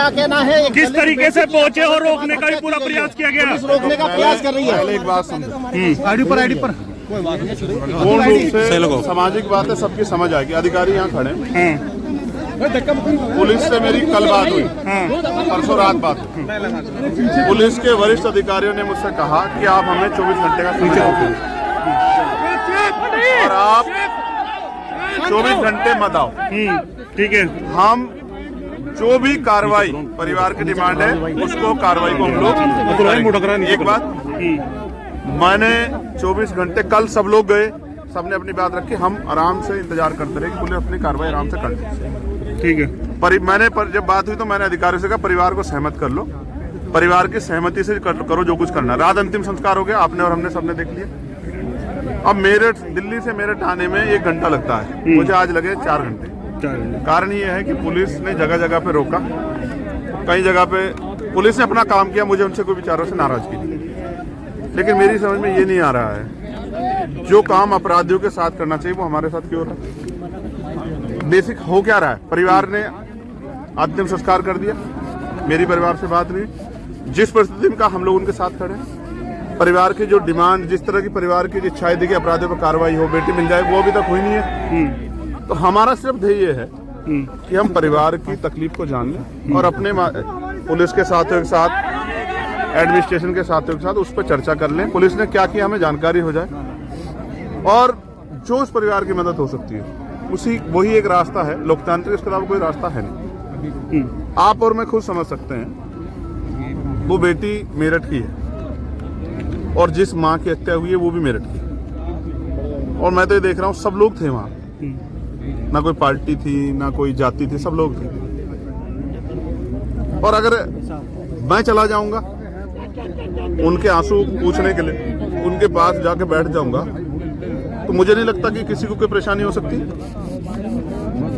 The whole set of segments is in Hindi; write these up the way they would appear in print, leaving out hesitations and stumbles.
क्या कहना है? किस तरीके से पहुंचे और रोकने का भी पूरा प्रयास किया गया? पुलिस रोकने का प्रयास कर रही है। पहले एक बात समझो, आईडी पर पूर्ण रूप से सामाजिक बात है, सबकी समझ आएगी। अधिकारी यहाँ खड़े हैं। पुलिस से मेरी कल बात हुई, परसों रात बात हुई। पुलिस के वरिष्ठ अधिकारियों ने मुझसे कहा कि आप हमें 24 घंटे का समय दो और आप 24 घंटे मत आओ। ठीक है, हम जो भी कार्रवाई परिवार की डिमांड है उसको कार्रवाई को हम लोग करेंगे। एक बात, मैंने 24 घंटे, कल सब लोग गए, सबने अपनी बात रखी, हम आराम से इंतजार करते रहे कि पुलिस अपनी कार्रवाई आराम से कर ले। ठीक है, जब बात हुई तो मैंने अधिकारियों से कहा परिवार को सहमत कर लो, परिवार की सहमति से करो जो कुछ करना। रात अंतिम संस्कार हो गया, आपने और हमने सबने देख लिया। अब मेरठ, दिल्ली से मेरठ आने में 1 घंटा लगता है, मुझे आज लगे 4 घंटे। कारण ये है कि पुलिस ने जगह जगह पे रोका, कई जगह पे पुलिस ने अपना काम किया, मुझे उनसे कोई विचारों से नाराजगी नहीं। लेकिन मेरी समझ में ये नहीं आ रहा है, जो काम अपराधियों के साथ करना चाहिए वो हमारे साथ क्यों हो रहा है? बेसिक हो क्या रहा है? परिवार ने अंतिम संस्कार कर दिया, मेरी परिवार से बात नहीं। जिस परिस्थिति में का हम लोग उनके साथ खड़े हैं, परिवार की जो डिमांड, जिस तरह की परिवार की इच्छाएं थी कि अपराधियों पर कार्रवाई हो, बेटी मिल जाए, वो अभी तक हुई नहीं है। तो हमारा सिर्फ ध्येय ये है कि हम परिवार की तकलीफ को जान लें और अपने पुलिस के साथियों के साथ, एडमिनिस्ट्रेशन के साथियों के साथ उस पर चर्चा कर लें। पुलिस ने क्या किया हमें जानकारी हो जाए और जो उस परिवार की मदद हो सकती है वही एक रास्ता है लोकतांत्रिक, इसके अलावा कोई रास्ता है नहीं। आप और मैं खुद समझ सकते हैं, वो बेटी मेरठ की है और जिस माँ की हत्या हुई है वो भी मेरठ की, और मैं तो ये देख रहा हूँ सब लोग थे वहाँ, ना कोई पार्टी थी ना कोई जाति थी, सब लोग थे। और अगर मैं चला जाऊंगा उनके आंसू पूछने के लिए, उनके पास जाके बैठ जाऊंगा, तो मुझे नहीं लगता कि किसी को कोई परेशानी हो सकती।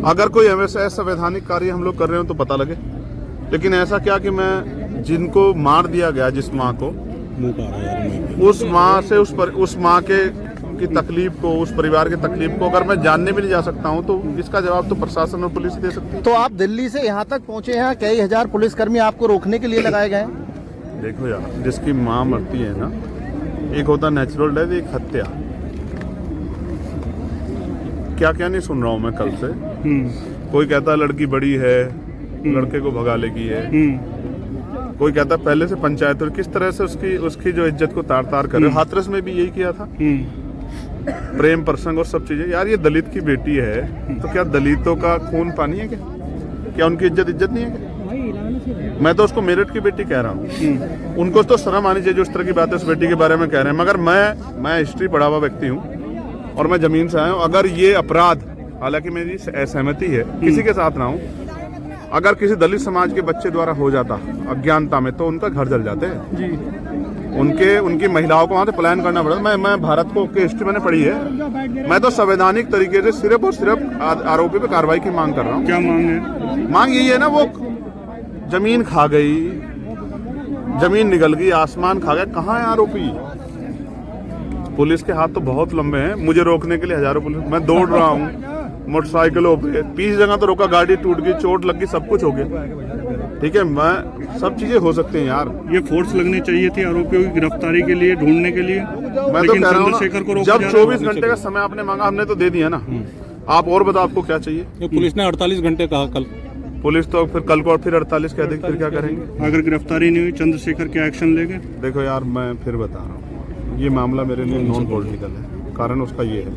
अगर कोई ऐसा संवैधानिक कार्य हम लोग कर रहे हो तो पता लगे, लेकिन ऐसा क्या कि मैं जिनको मार दिया गया, जिस माँ को, उस माँ से उस माँ की तकलीफ को, उस परिवार की तकलीफ को अगर मैं जानने भी नहीं जा सकता हूँ, तो इसका जवाब तो प्रशासन और पुलिस दे सकती है। तो आप दिल्ली से यहाँ तक पहुँचे हैं, कई हजार पुलिसकर्मी आपको रोकने के लिए लगाए गए हैं। देखो यार, जिसकी माँ मरती है ना, एक होता नेचुरल डेथ, एक हत्या। क्या क्या नहीं सुन रहा हूँ मैं कल से। कोई कहता है लड़की बड़ी है, लड़के को भगा लेगी है, कोई कहता है पहले से पंचायत, और किस तरह से उसकी जो इज्जत को तार तार कर रहे। हाथरस में भी यही किया था, प्रेम प्रसंग और सब चीजें। यार ये दलित की बेटी है, तो क्या दलितों का खून पानी है क्या उनकी इज्जत नहीं है क्या? मैं तो उसको मेरठ की बेटी कह रहा हूँ, उनको तो शर्म आनी चाहिए जो इस तरह की बातें उस बेटी के बारे में कह रहे हैं। मगर मैं हिस्ट्री पढ़ा हुआ व्यक्ति हूँ और मैं जमीन से आया हूँ। अगर ये अपराध, हालांकि मेरी असहमति है, किसी के साथ ना हूँ, अगर किसी दलित समाज के बच्चे द्वारा हो जाता अज्ञानता में, तो उनका घर जल जाते हैं जी। उनकी महिलाओं को वहां से पलायन करना पड़ता। मैं भारत को की हिस्ट्री मैंने पढ़ी है। मैं तो संवैधानिक तरीके से सिर्फ और सिर्फ आरोपी पे कार्रवाई की मांग कर रहा हूँ। क्या मांग है? मांग यही है ना, वो जमीन खा गई, जमीन निगल गई, आसमान खा गया, कहाँ है आरोपी? पुलिस के हाथ तो बहुत लंबे हैं, मुझे रोकने के लिए हजारों पुलिस, मैं दौड़ रहा हूँ मोटरसाइकिलों पे, 20 जगह तो रोका, गाड़ी टूट गई, चोट लग गई, सब कुछ हो गया। ठीक है, मैं सब चीजें हो सकती हैं यार। ये फोर्स लगनी चाहिए थी आरोपियों की गिरफ्तारी के लिए, ढूंढने के लिए। मैं तो कह रहा हूँ, जब 24 घंटे का समय आपने मांगा, हमने तो दे दिया ना। आप और बताओ आपको क्या चाहिए? पुलिस ने 48 घंटे कहा कल। पुलिस तो फिर कल को और फिर 48 कह देगी, फिर क्या करेंगे? अगर गिरफ्तारी नहीं हुई, चंद्रशेखर क्या एक्शन लेंगे? देखो यार, मैं फिर बता रहा हूँ, ये मामला मेरे लिए नॉन पॉलिटिकल है। कारण उसका ये है,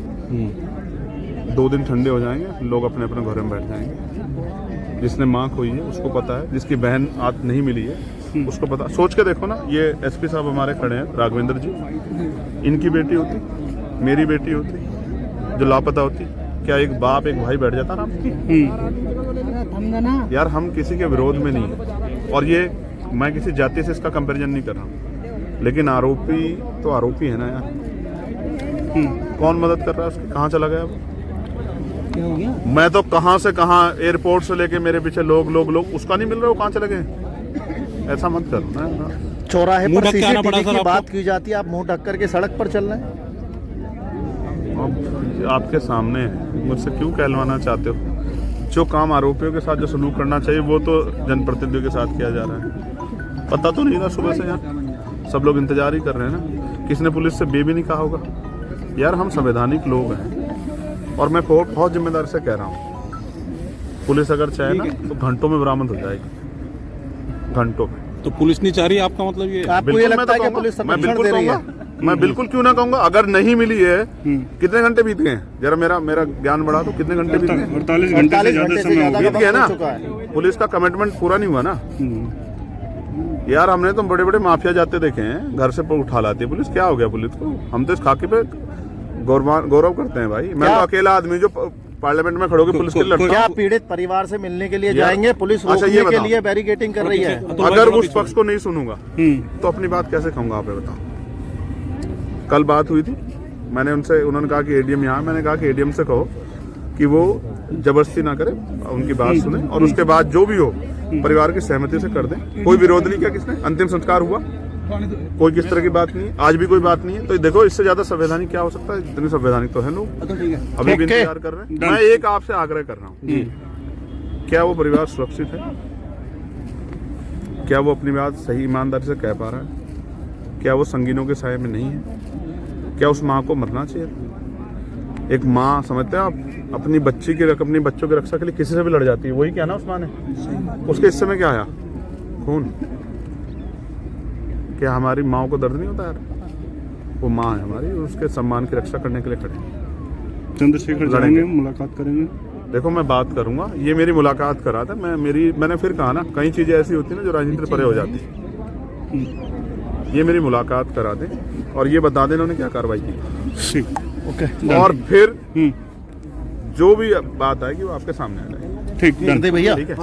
2 दिन ठंडे हो जाएंगे, लोग अपने अपने घरों में बैठ जाएंगे। जिसने माँ खोई है उसको पता है, जिसकी बहन आज नहीं मिली है उसको पता। सोच के देखो ना, ये एसपी साहब हमारे खड़े हैं, राघवेंद्र जी, इनकी बेटी होती, मेरी बेटी होती, जो लापता होती, क्या एक बाप एक भाई बैठ जाता ना? यार हम किसी के विरोध में नहीं है, और ये मैं किसी जाति से इसका कंपैरिजन नहीं कर रहा हूँ, लेकिन आरोपी तो आरोपी है ना यार। कौन मदद कर रहा है उसकी? कहाँ चला गया वो? मैं तो कहाँ से कहाँ, एयरपोर्ट से लेके मेरे पीछे लोग उसका नहीं मिल रहा, वो कहाँ चले गए? ऐसा मत करो ना। चौराहे पर सीसीटीवी की बात की जाती है, आप मुंह ढक करके सड़क पर चल रहे हैं। आपके सामने है, मुझसे क्यों कहलवाना चाहते हो? जो काम आरोपियों के साथ जो सलूक करना चाहिए वो तो जनप्रतिनिधियों के साथ किया जा रहा है। पता तो नहीं था सुबह से, यहाँ सब लोग इंतजार ही कर रहे हैं ना। किसने पुलिस से बे भी नहीं कहा होगा? यार हम संवैधानिक लोग हैं और मैं बहुत जिम्मेदारी से कह रहा हूँ, पुलिस अगर चाहे ना तो घंटों में बरामद हो जाएगी, घंटों में। तो पुलिस नहीं चाह रही, आपका मतलब ये है? आपको ये लगता है कि पुलिस मैं संरक्षण बिल्कुल दे रही है? कहूंगा, मैं बिल्कुल क्यों ना कहूंगा। अगर नहीं मिली है, कितने घंटे बीत गए? जरा मेरा ज्ञान बढ़ा तो कितने घंटे बीत गए? 48 घंटे से ज्यादा समय हो गया। बीत गया ना। चुका है। पुलिस का कमिटमेंट पूरा नहीं हुआ ना यार। हमने तो बड़े बड़े माफिया जाते देखे हैं, घर से उठा लाती है पुलिस। क्या हो गया पुलिस को? हम तो इस खाकी पे गौरव करते हैं भाई। मैं तो अकेला आदमी जो पार्लियामेंट में खड़े होकर पुलिस के लड़ता क्या हूं। पीड़ित परिवार से मिलने के लिए जाएंगे? पुलिस अच्छा, ये रोकने के बताओ। लिए बैरिकेडिंग कर रही है। अगर उस पक्ष को नहीं सुनूंगा तो अपनी बात कैसे कहूंगा? आप ये बताओ। कल बात हुई थी, मैंने उनसे, उन्होंने कहा कि एडीएम यहाँ, मैंने कहा कि एडीएम से कहो कि वो जबरदस्ती ना करे, उनकी बात सुने और उसके बाद जो भी हो परिवार की सहमति से कर दें। कोई विरोध नहीं किया किसने। अंतिम संस्कार हुआ, कोई किस तरह की बात नहीं है, आज भी कोई बात नहीं है। तो देखो इससे ज्यादा संवैधानिक क्या हो सकता है? इतने संवैधानिक तो है लोग, अभी भी इंतजार कर रहे हैं। मैं एक आपसे आग्रह कर रहा हूँ, क्या वो परिवार सुरक्षित है? क्या वो अपनी बात सही ईमानदारी से कह पा रहा है? क्या वो संगीनों के साये में नहीं है? क्या उस माँ को मरना चाहिए? एक माँ, समझते हैं आप, अपनी बच्चों की रक्षा के लिए किसी से भी लड़ जाती है। वही क्या ना उस माँ ने, उसके हिस्से में क्या आया? खून। क्या हमारी माँ को दर्द नहीं होता यार? वो माँ है हमारी, उसके सम्मान की रक्षा करने के लिए खड़े हैं। चंद्रशेखर जाएंगे, मुलाकात करेंगे। देखो मैं बात करूंगा, ये मेरी मुलाकात करा था। मैंने फिर कहा ना, कई चीजें ऐसी होती है ना जो राजनीति से परे हो जाती है। ये मेरी मुलाकात करा दें और ये बता दें उन्होंने क्या कार्रवाई की। ठीक, ओके, और फिर जो भी बात आएगी वो आपके सामने आ जाएगी। ठीक, दे भैया। ठीक है।